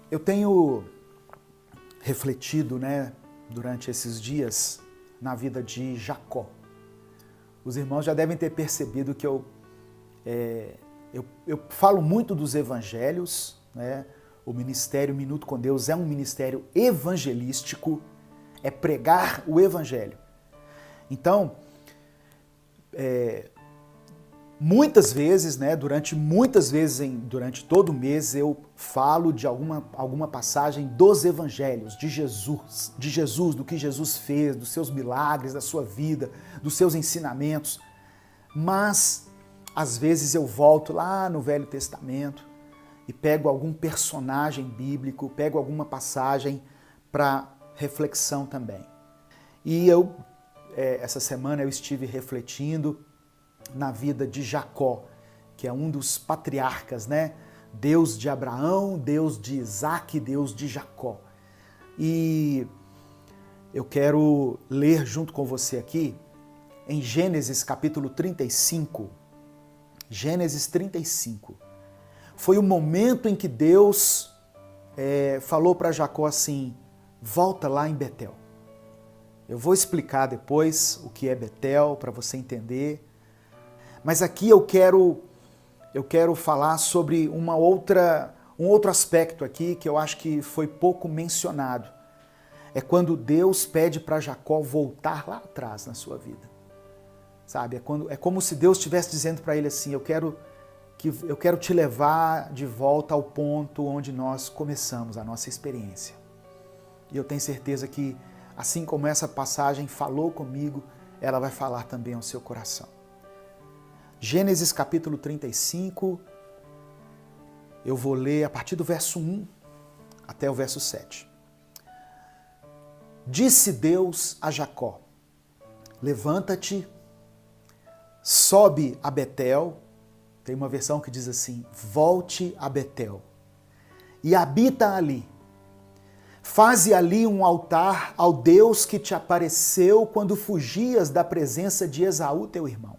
Eu tenho refletido, durante esses dias na vida de Jacó. Os irmãos já devem ter percebido que eu falo muito dos evangelhos, O Ministério Minuto com Deus é um ministério evangelístico, é pregar o evangelho. Então, muitas vezes, durante todo o mês, eu falo de alguma passagem dos evangelhos, de Jesus, do que Jesus fez, dos seus milagres, da sua vida, dos seus ensinamentos. Mas, às vezes, eu volto lá no Velho Testamento e pego algum personagem bíblico, pego alguma passagem para reflexão também. E essa semana eu estive refletindo na vida de Jacó, que é um dos patriarcas, Deus de Abraão, Deus de Isaac, Deus de Jacó. E eu quero ler junto com você aqui em Gênesis capítulo 35. Gênesis 35. Foi o momento em que Deus falou para Jacó assim: volta lá em Betel. Eu vou explicar depois o que é Betel para você entender. Mas aqui eu quero falar sobre um outro aspecto aqui que eu acho que foi pouco mencionado. É quando Deus pede para Jacó voltar lá atrás na sua vida. Sabe? É como se Deus estivesse dizendo para ele assim: eu quero te levar de volta ao ponto onde nós começamos a nossa experiência. E eu tenho certeza que, assim como essa passagem falou comigo, ela vai falar também ao seu coração. Gênesis capítulo 35, eu vou ler a partir do verso 1 até o verso 7. Disse Deus a Jacó: levanta-te, sobe a Betel. Tem uma versão que diz assim: volte a Betel e habita ali. Faze ali um altar ao Deus que te apareceu quando fugias da presença de Esaú, teu irmão.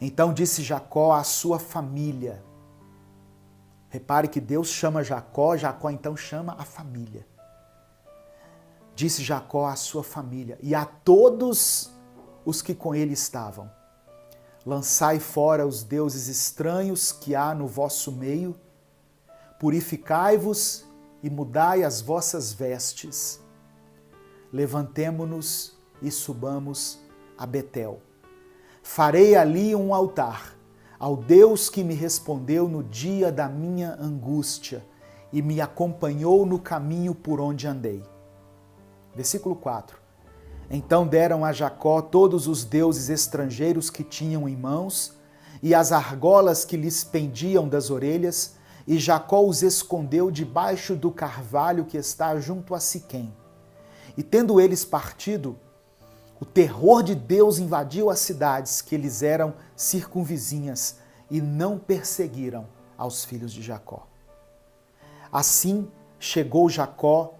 Então disse Jacó à sua família. Repare que Deus chama Jacó, Jacó então chama a família. Disse Jacó à sua família e a todos os que com ele estavam: lançai fora os deuses estranhos que há no vosso meio, purificai-vos e mudai as vossas vestes. Levantemo-nos e subamos a Betel. Farei ali um altar ao Deus que me respondeu no dia da minha angústia e me acompanhou no caminho por onde andei. Versículo 4. Então deram a Jacó todos os deuses estrangeiros que tinham em mãos e as argolas que lhes pendiam das orelhas, e Jacó os escondeu debaixo do carvalho que está junto a Siquém. E tendo eles partido, o terror de Deus invadiu as cidades que lhes eram circunvizinhas e não perseguiram aos filhos de Jacó. Assim chegou Jacó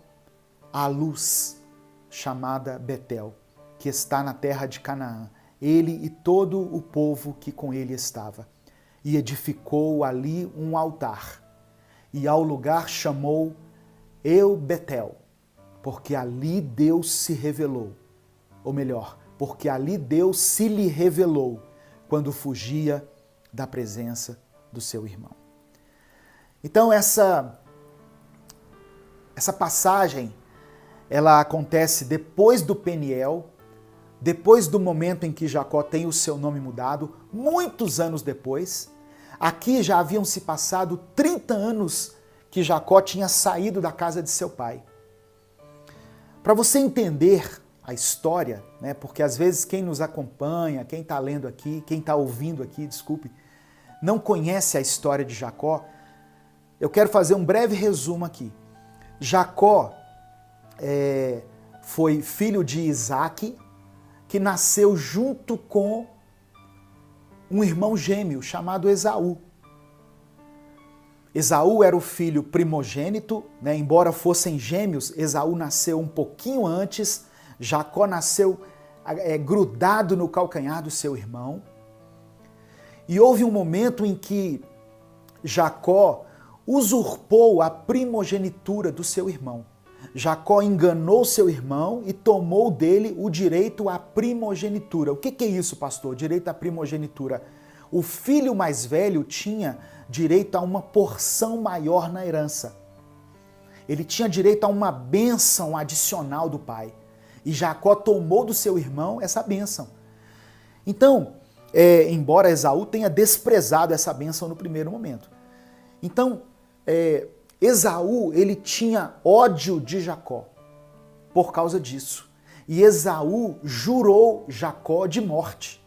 à Luz, chamada Betel, que está na terra de Canaã, ele e todo o povo que com ele estava, e edificou ali um altar, e ao lugar chamou El-Betel, porque ali Deus se revelou. Ou melhor, porque ali Deus se lhe revelou quando fugia da presença do seu irmão. Então essa passagem, ela acontece depois do Peniel, depois do momento em que Jacó tem o seu nome mudado, muitos anos depois. Aqui já haviam se passado 30 anos que Jacó tinha saído da casa de seu pai. Para você entender a história, porque às vezes quem nos acompanha, quem está lendo aqui, quem está ouvindo aqui, não conhece a história de Jacó, eu quero fazer um breve resumo aqui. Jacó foi filho de Isaac, que nasceu junto com um irmão gêmeo chamado Esaú. Esaú era o filho primogênito, embora fossem gêmeos, Esaú nasceu um pouquinho antes, Jacó nasceu grudado no calcanhar do seu irmão. E houve um momento em que Jacó usurpou a primogenitura do seu irmão. Jacó enganou seu irmão e tomou dele o direito à primogenitura. O que é isso, pastor? Direito à primogenitura. O filho mais velho tinha direito a uma porção maior na herança. Ele tinha direito a uma bênção adicional do pai. E Jacó tomou do seu irmão essa bênção. Então, embora Esaú tenha desprezado essa bênção no primeiro momento. Então, Esaú, ele tinha ódio de Jacó por causa disso. E Esaú jurou Jacó de morte.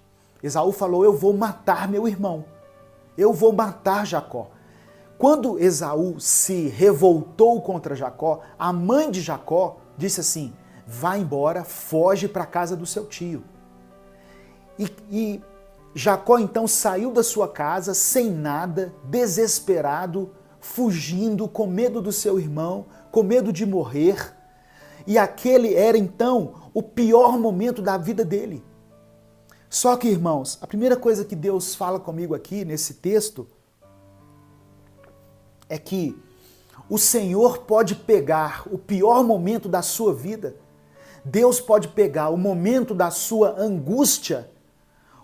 Esaú falou, eu vou matar meu irmão. Eu vou matar Jacó. Quando Esaú se revoltou contra Jacó, a mãe de Jacó disse assim, vá embora, foge para a casa do seu tio. E Jacó então saiu da sua casa sem nada, desesperado, fugindo, com medo do seu irmão, com medo de morrer. E aquele era então o pior momento da vida dele. Só que, irmãos, a primeira coisa que Deus fala comigo aqui nesse texto é que o Senhor pode pegar o pior momento da sua vida, Deus pode pegar o momento da sua angústia,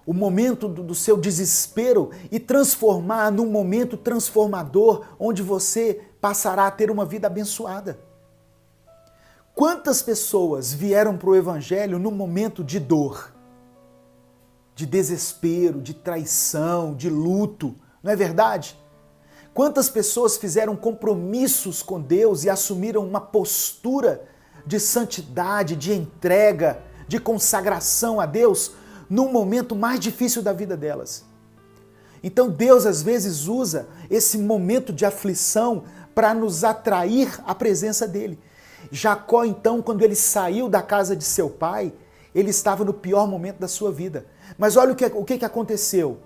o momento do seu desespero e transformar num momento transformador onde você passará a ter uma vida abençoada. Quantas pessoas vieram para o Evangelho num momento de dor, de desespero, de traição, de luto, não é verdade? Quantas pessoas fizeram compromissos com Deus e assumiram uma postura de santidade, de entrega, de consagração a Deus num momento mais difícil da vida delas. Então Deus às vezes usa esse momento de aflição para nos atrair à presença dele. Jacó então, quando ele saiu da casa de seu pai, ele estava no pior momento da sua vida. Mas olha o que aconteceu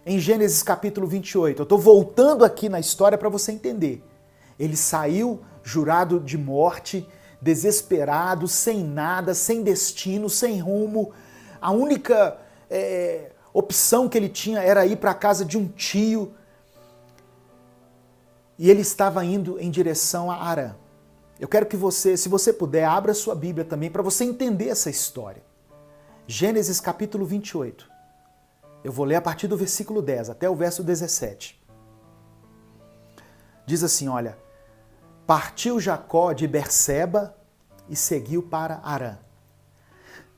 em Gênesis capítulo 28. Eu estou voltando aqui na história para você entender. Ele saiu jurado de morte, desesperado, sem nada, sem destino, sem rumo. A única opção que ele tinha era ir para a casa de um tio. E ele estava indo em direção a Harã. Eu quero que você, se você puder, abra sua Bíblia também para você entender essa história. Gênesis capítulo 28. Eu vou ler a partir do versículo 10 até o verso 17. Diz assim, olha, partiu Jacó de Berseba e seguiu para Harã.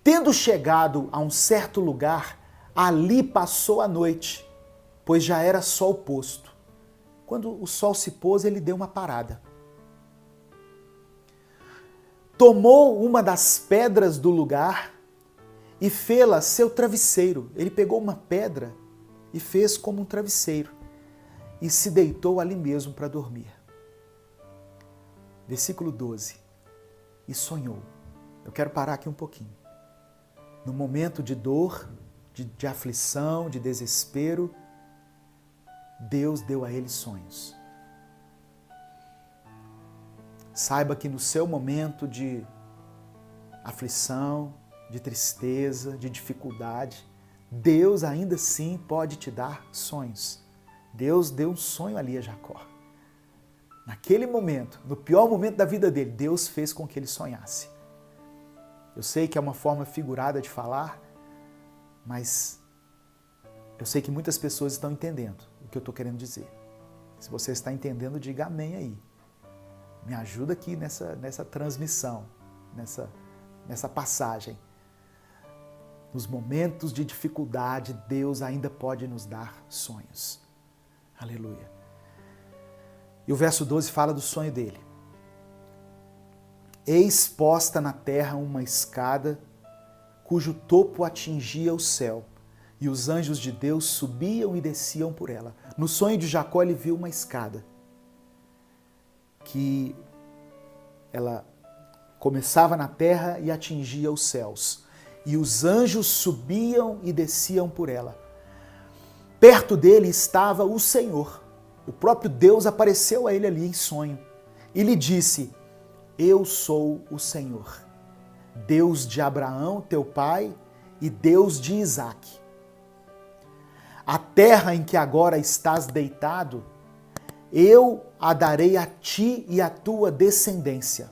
Tendo chegado a um certo lugar, ali passou a noite, pois já era sol posto. Quando o sol se pôs, ele deu uma parada. Tomou uma das pedras do lugar e fê-la seu travesseiro. Ele pegou uma pedra e fez como um travesseiro e se deitou ali mesmo para dormir. Versículo 12. E sonhou. Eu quero parar aqui um pouquinho. No momento de dor, de aflição, de desespero, Deus deu a ele sonhos. Saiba que no seu momento de aflição, de tristeza, de dificuldade, Deus ainda assim pode te dar sonhos. Deus deu um sonho ali a Jacó. Naquele momento, no pior momento da vida dele, Deus fez com que ele sonhasse. Eu sei que é uma forma figurada de falar, mas eu sei que muitas pessoas estão entendendo o que eu estou querendo dizer. Se você está entendendo, diga amém aí. Me ajuda aqui nessa transmissão, nessa passagem. Nos momentos de dificuldade, Deus ainda pode nos dar sonhos. Aleluia. E o verso 12 fala do sonho dele. Eis posta na terra uma escada, cujo topo atingia o céu, e os anjos de Deus subiam e desciam por ela. No sonho de Jacó, ele viu uma escada, que ela começava na terra e atingia os céus. E os anjos subiam e desciam por ela. Perto dele estava o Senhor. O próprio Deus apareceu a ele ali em sonho. E lhe disse, eu sou o Senhor, Deus de Abraão, teu pai, e Deus de Isaque. A terra em que agora estás deitado, eu a darei a ti e à tua descendência.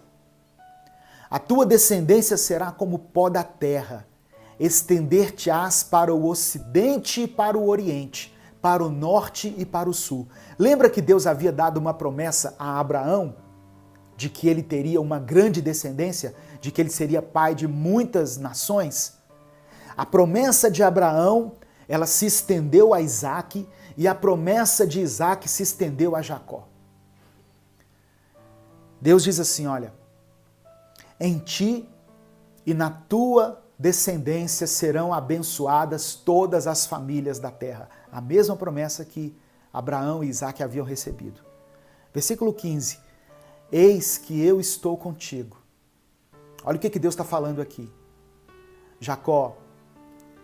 A tua descendência será como o pó da terra, estender-te-ás para o ocidente e para o oriente, para o norte e para o sul. Lembra que Deus havia dado uma promessa a Abraão de que ele teria uma grande descendência, de que ele seria pai de muitas nações? A promessa de Abraão, ela se estendeu a Isaac, e a promessa de Isaac se estendeu a Jacó. Deus diz assim, olha, em ti e na tua descendência serão abençoadas todas as famílias da terra. A mesma promessa que Abraão e Isaac haviam recebido. Versículo 15. Eis que eu estou contigo. Olha o que Deus está falando aqui. Jacó,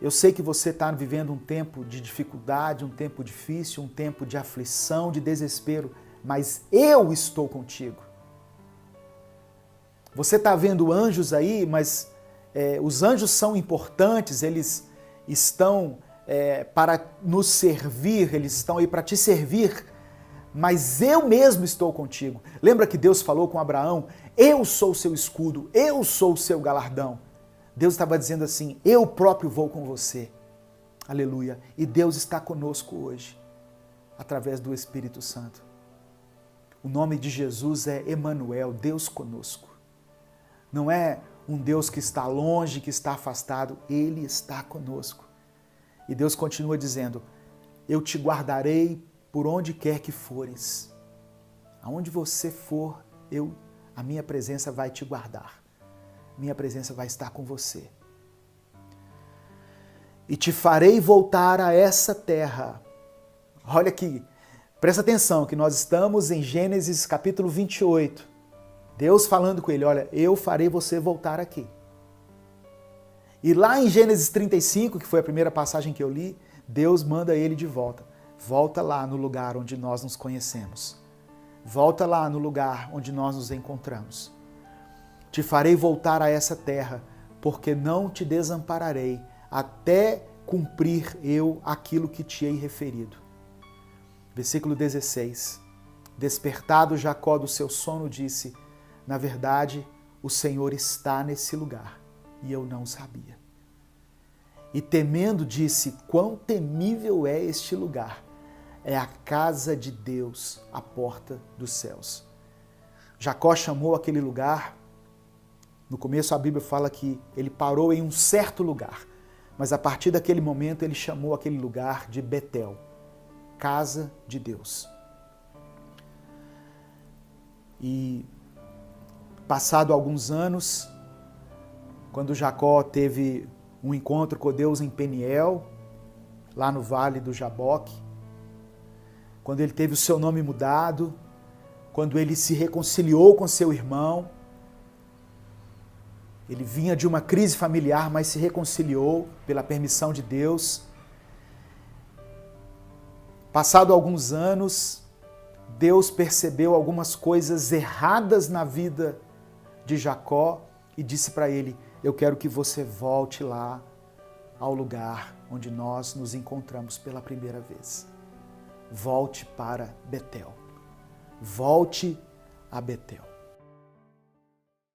eu sei que você está vivendo um tempo de dificuldade, um tempo difícil, um tempo de aflição, de desespero, mas eu estou contigo. Você está vendo anjos aí, mas os anjos são importantes, eles estão para nos servir, eles estão aí para te servir, mas eu mesmo estou contigo. Lembra que Deus falou com Abraão? Eu sou o seu escudo, eu sou o seu galardão. Deus estava dizendo assim, eu próprio vou com você. Aleluia. E Deus está conosco hoje, através do Espírito Santo. O nome de Jesus é Emanuel, Deus conosco. Não é um Deus que está longe, que está afastado, Ele está conosco. E Deus continua dizendo, eu te guardarei por onde quer que fores. Aonde você for, a minha presença vai te guardar. Minha presença vai estar com você. E te farei voltar a essa terra. Olha aqui, presta atenção que nós estamos em Gênesis capítulo 28. Deus falando com ele, olha, eu farei você voltar aqui. E lá em Gênesis 35, que foi a primeira passagem que eu li, Deus manda ele de volta. Volta lá no lugar onde nós nos conhecemos. Volta lá no lugar onde nós nos encontramos. Te farei voltar a essa terra, porque não te desampararei, até cumprir eu aquilo que te hei referido. Versículo 16. Despertado Jacó do seu sono, disse, na verdade, o Senhor está nesse lugar, e eu não sabia. E temendo, disse, quão temível é este lugar. É a casa de Deus, a porta dos céus. Jacó chamou aquele lugar. No começo a Bíblia fala que ele parou em um certo lugar, mas a partir daquele momento ele chamou aquele lugar de Betel, casa de Deus. E passado alguns anos, quando Jacó teve um encontro com Deus em Peniel, lá no vale do Jaboque, quando ele teve o seu nome mudado, quando ele se reconciliou com seu irmão, ele vinha de uma crise familiar, mas se reconciliou pela permissão de Deus. Passado alguns anos, Deus percebeu algumas coisas erradas na vida de Jacó e disse para ele, eu quero que você volte lá ao lugar onde nós nos encontramos pela primeira vez. Volte para Betel. Volte a Betel.